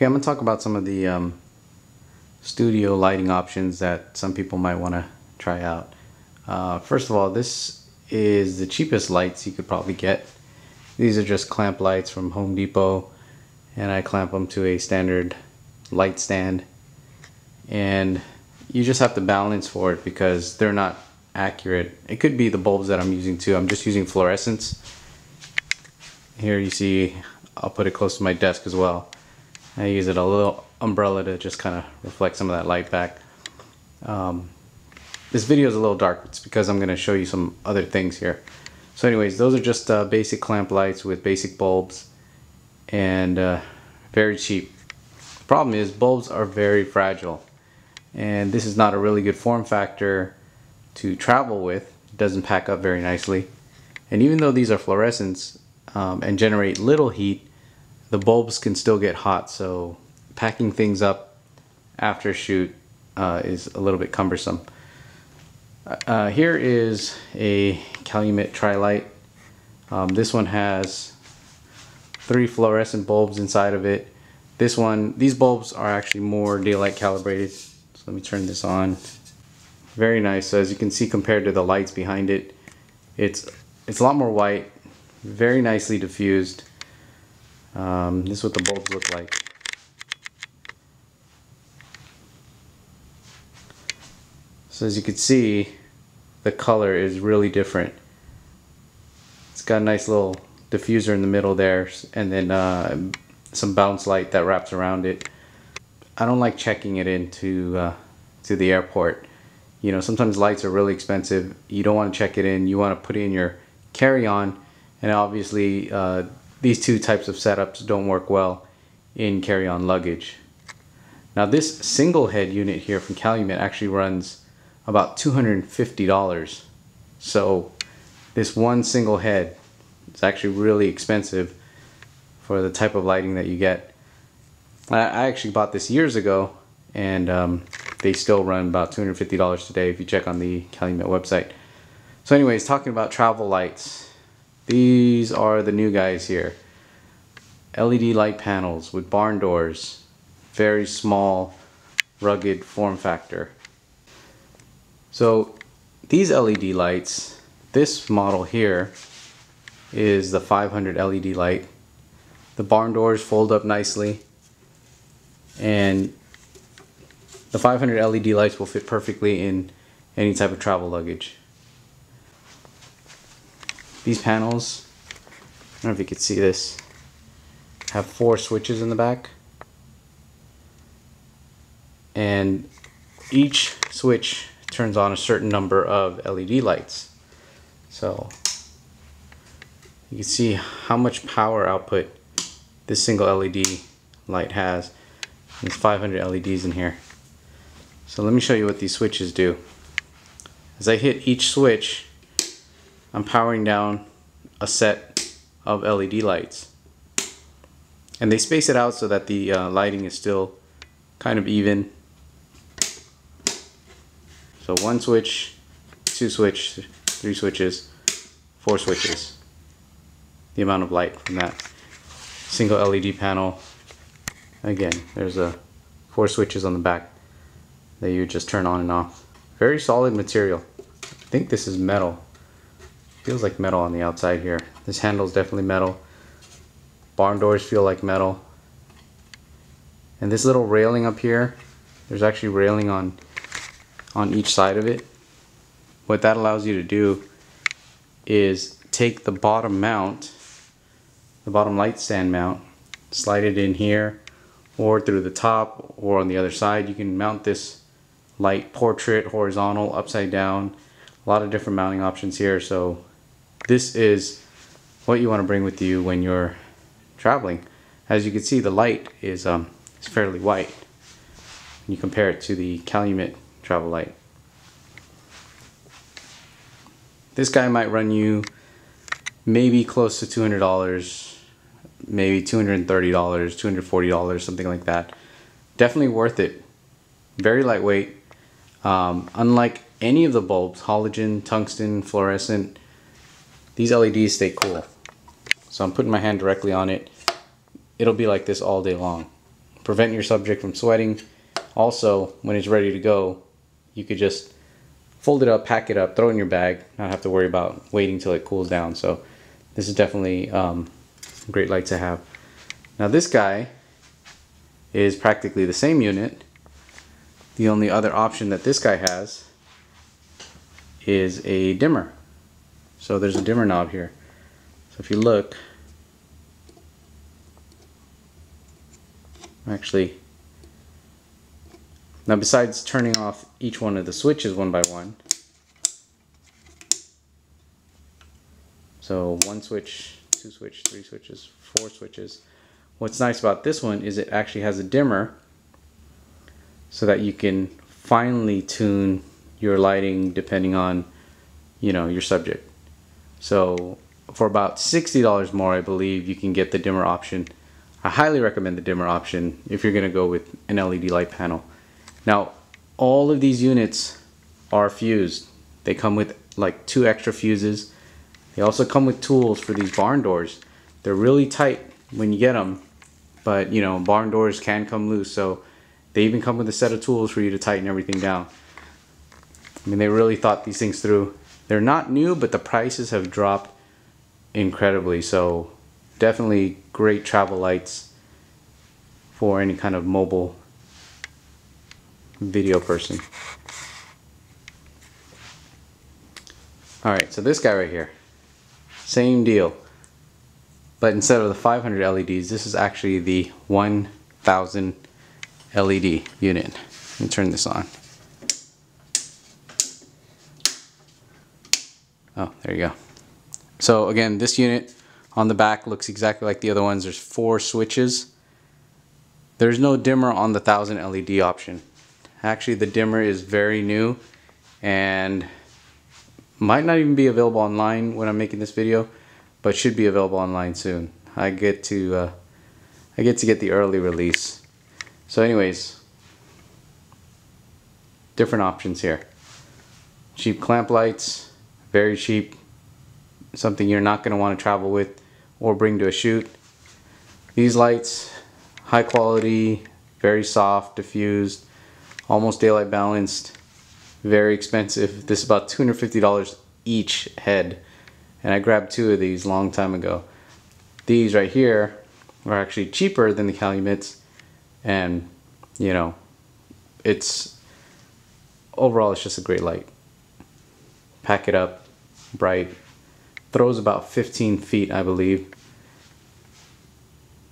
Okay, I'm going to talk about some of the studio lighting options that some people might want to try out. First of all, this is the cheapest lights you could probably get. These are just clamp lights from Home Depot, and I clamp them to a standard light stand, and you just have to balance for it because they're not accurate. It could be the bulbs that I'm using too. I'm just using fluorescents. Here you see, I'll put it close to my desk as well. I use a little umbrella to just kind of reflect some of that light back. This video is a little dark. It's because I'm going to show you some other things here. So anyways, those are just basic clamp lights with basic bulbs, and very cheap. The problem is bulbs are very fragile, and this is not a really good form factor to travel with. It doesn't pack up very nicely, and even though these are fluorescents and generate little heat, the bulbs can still get hot, so packing things up after shoot is a little bit cumbersome. Here is a Calumet Tri-Light. This one has 3 fluorescent bulbs inside of it. These bulbs are actually more daylight calibrated. So let me turn this on. Very nice. So as you can see, compared to the lights behind it, it's a lot more white, very nicely diffused. This is what the bulbs look like. So as you can see, the color is really different. It's got a nice little diffuser in the middle there, and then some bounce light that wraps around it. I don't like checking it into to the airport. You know, sometimes lights are really expensive. You don't want to check it in. You want to put it in your carry-on, and obviously these two types of setups don't work well in carry-on luggage. Now this single head unit here from Calumet actually runs about $250. So this one single head is actually really expensive for the type of lighting that you get. I actually bought this years ago, and they still run about $250 today if you check on the Calumet website. So anyways, talking about travel lights, these are the new guys here. LED light panels with barn doors, very small, rugged form factor. So these LED lights, this model here is the 500 LED light. The barn doors fold up nicely, and the 500 LED lights will fit perfectly in any type of travel luggage. These panels, I don't know if you can see this, have 4 switches in the back, and each switch turns on a certain number of LED lights. So you can see how much power output this single LED light has. There's 500 LEDs in here. So let me show you what these switches do. As I hit each switch, I'm powering down a set of LED lights, and they space it out so that the lighting is still kind of even. So 1 switch, 2 switches, 3 switches, 4 switches. The amount of light from that single LED panel. Again, there's 4 switches on the back that you just turn on and off. Very solid material. I think this is metal. Feels like metal on the outside here. This handle is definitely metal. Barn doors feel like metal. And this little railing up here, there's actually railing on each side of it. What that allows you to do is take the bottom mount, the bottom light stand mount, slide it in here or through the top or on the other side. You can mount this light portrait, horizontal, upside down, a lot of different mounting options here. So this is what you want to bring with you when you're traveling. As you can see, the light is fairly white when you compare it to the Calumet travel light. This guy might run you maybe close to $200, maybe $230, $240, something like that. Definitely worth it. Very lightweight. Unlike any of the bulbs, halogen, tungsten, fluorescent, these LEDs stay cool. So I'm putting my hand directly on it. It'll be like this all day long. prevent your subject from sweating. Also, when it's ready to go, you could just fold it up, pack it up, throw it in your bag, not have to worry about waiting till it cools down. So this is definitely a great light to have. Now this guy is practically the same unit. The only other option that this guy has is a dimmer. So there's a dimmer knob here. So if you look, actually, now besides turning off each one of the switches one by one, so 1 switch, 2 switch, 3 switches, 4 switches. What's nice about this one is it actually has a dimmer so that you can finely tune your lighting depending on, you know, your subject. So for about $60 more, I believe, you can get the dimmer option. I highly recommend the dimmer option if you're going to go with an LED light panel. Now, all of these units are fused. They come with like 2 extra fuses. They also come with tools for these barn doors. They're really tight when you get them, but you know, barn doors can come loose, so they even come with a set of tools for you to tighten everything down. I mean, they really thought these things through. They're not new, but the prices have dropped incredibly, so definitely great travel lights for any kind of mobile video person. Alright, so this guy right here, same deal, but instead of the 500 LEDs, this is actually the 1000 LED unit. Let me turn this on. Oh, there you go. So again, this unit on the back looks exactly like the other ones. There's 4 switches. There's no dimmer on the 1000 LED option. Actually, the dimmer is very new and might not even be available online when I'm making this video, but should be available online soon. I get to get the early release. So anyways, different options here. Cheap clamp lights, very cheap, something you're not going to want to travel with or bring to a shoot. These lights, high quality, very soft, diffused, almost daylight balanced, very expensive. This is about $250 each head, and I grabbed 2 of these a long time ago. These right here are actually cheaper than the Calumets, and you know, overall it's just a great light. Pack it up, bright, throws about 15 feet, I believe.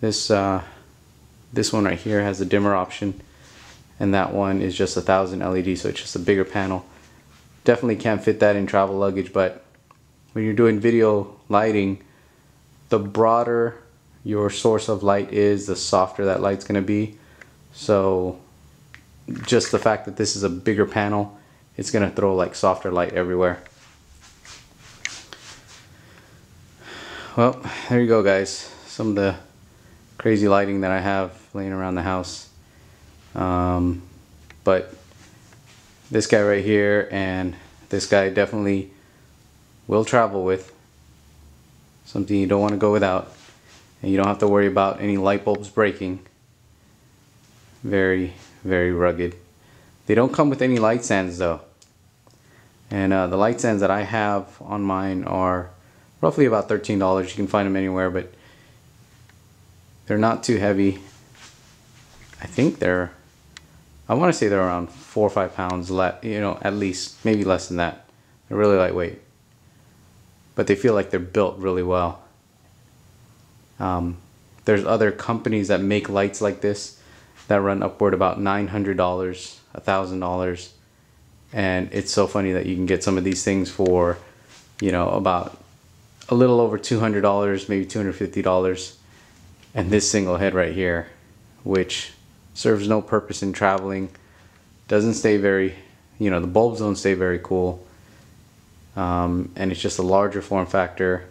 This one right here has a dimmer option, and that one is just 1000 LED, so it's just a bigger panel. Definitely can't fit that in travel luggage, but when you're doing video lighting, the broader your source of light is, the softer that light's going to be. So just the fact that this is a bigger panel, it's going to throw like softer light everywhere. Well, there you go, guys. Some of the crazy lighting that I have laying around the house. But this guy right here and this guy definitely will travel with. Something you don't want to go without, and you don't have to worry about any light bulbs breaking. Very, very rugged. They don't come with any light stands though, and the light stands that I have on mine are roughly about $13. You can find them anywhere, but they're not too heavy. I think I want to say they're around 4 or 5 pounds, you know, at least, maybe less than that. They're really lightweight, but they feel like they're built really well. There's other companies that make lights like this that run upward about $900, $1,000, and it's so funny that you can get some of these things for, you know, about a little over $200, maybe $250, and this single head right here, which serves no purpose in traveling, doesn't stay very, you know, the bulbs don't stay very cool, and it's just a larger form factor.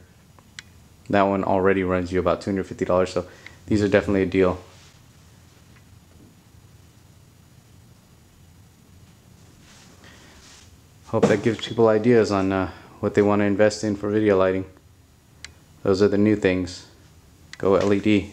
That one already runs you about $250, so these are definitely a deal. Hope that gives people ideas on what they want to invest in for video lighting. Those are the new things. Go LED.